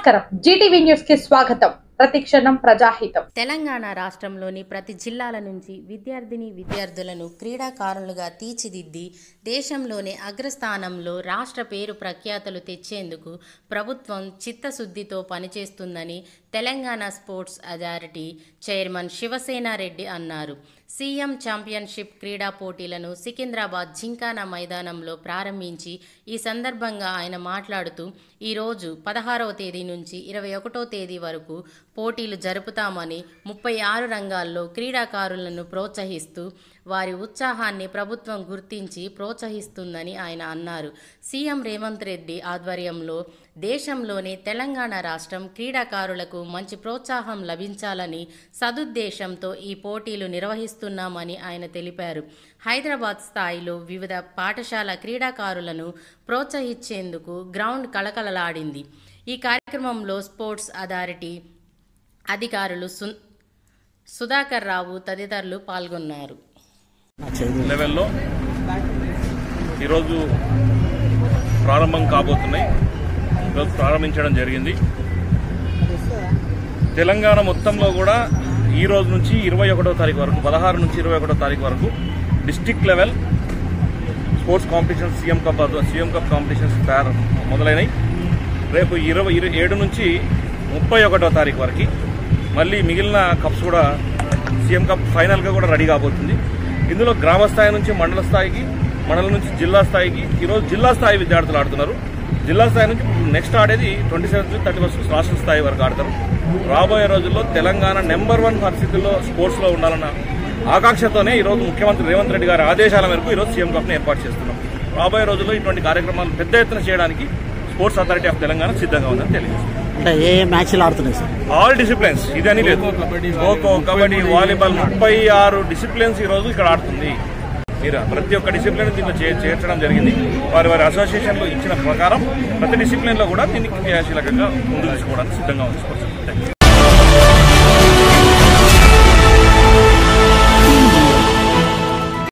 నమస్కారం Zee TV news కి స్వాగతం. ప్రతిక్షణం ప్రజాహితం. తెలంగాణ రాష్ట్రంలోని ప్రతి జిల్లాల నుంచి విద్యార్థులను క్రీడాకారులుగా తీర్చిదిద్ది దేశంలోనే అగ్రస్థానంలో రాష్ట్ర పేరు ప్రఖ్యాతలు తెచ్చేందుకు ప్రభుత్వం చిత్తశుద్ధితో పనిచేస్తుందని Telangana sports authority chairman Sivasenareddy అన్నారు. సీఎం ఛాంపియన్షిప్ క్రీడా పోటీలను సికింద్రాబాద్ జింకానా మైదానంలో ప్రారంభించి ఈ సందర్భంగా ఆయన మాట్లాడుతూ ఈరోజు 16వ తేదీ నుంచి 21వ తేదీ వరకు పోటీలు జరుపుతామని 36 రంగాల్లో క్రీడాకారులను ప్రోత్సహిస్తూ వారి ఉత్సాహాన్ని ప్రభుత్వం గుర్తించి ప్రోత్సహిస్తుందని ఆయన అన్నారు. సీఎం రేవంత్ రెడ్డి ఆధ్వర్యంలో దేశంలోని తెలంగాణ రాష్ట్రం క్రీడాకారులకు మంచి ప్రోత్సాహం లభించాలని సదుద్దేశంతో ఈ పోటీలు నిర్వహిస్తున్నామని ఆయన తెలిపారు. హైదరాబాద్ స్థాయిలో వివిధ పాఠశాల క్రీడాకారులను ప్రోత్సహించేందుకు గ్రౌండ్ కళకళలాడింది. ఈ కార్యక్రమంలో స్పోర్ట్స్ అథారిటీ అధికారులు సుధాకర్ రావు తదితరులు పాల్గొన్నారు. లెవెల్లో ఈరోజు ప్రారంభం కాబోతున్నాయి. ఈరోజు ప్రారంభించడం జరిగింది. తెలంగాణ మొత్తంలో కూడా ఈ రోజు నుంచి 21వ తారీఖు వరకు 16 నుంచి 21వ తారీఖు వరకు district level sports competitions CM cup competitions మొదలైనవి. రేపు 27 నుంచి 31వ తారీఖు వరకు మళ్ళీ మిగిలిన కప్స్ కూడా సీఎం కప్ ఫైనల్గా కూడా రెడీ కాబోతుంది. ఇందులో గ్రామ స్థాయి నుంచి మండల స్థాయికి, మండలం నుంచి జిల్లా స్థాయికి ఈరోజు జిల్లా స్థాయి విద్యార్థులు ఆడుతున్నారు. జిల్లా స్థాయి నుంచి నెక్స్ట్ ఆడేది 27 నుంచి 31 రాష్ట్ర స్థాయి వరకు ఆడతారు. రాబోయే రోజుల్లో తెలంగాణ నెంబర్ 1 పరిస్థితుల్లో స్పోర్ట్స్లో ఉండాలన్న ఆకాంక్షతోనే ఈరోజు ముఖ్యమంత్రి రేవంత్ రెడ్డి గారి ఆదేశాల మేరకు ఈరోజు సీఎం కప్ని ఏర్పాటు చేస్తున్నాం. రాబోయే రోజుల్లో ఇటువంటి కార్యక్రమాలు పెద్ద ఎత్తున చేయడానికి స్పోర్ట్స్ అథారిటీ ఆఫ్ తెలంగాణ సిద్ధంగా ఉందని తెలియజేస్తుంది. ఏ మ్యాచ్లు ఆడుతున్నాయి సార్? ఆల్ డిసిప్లిన్స్, ఇదని లేదు. ఖోఖో, కబడ్డీ, వాలీబాల్ 36 డిసిప్లిన్స్ ఈ రోజు ఇక్కడ ఆడుతుంది. మీరు ప్రతి ఒక్క డిసిప్లిన్ దీంట్లో చేర్చడం జరిగింది. వారి అసోసియేషన్లో ఇచ్చిన ప్రకారం ప్రతి డిసిప్లిన్లో కూడా దీన్ని క్రియాశీలకంగా ముందు తీసుకోవడానికి సిద్ధంగా ఉంది.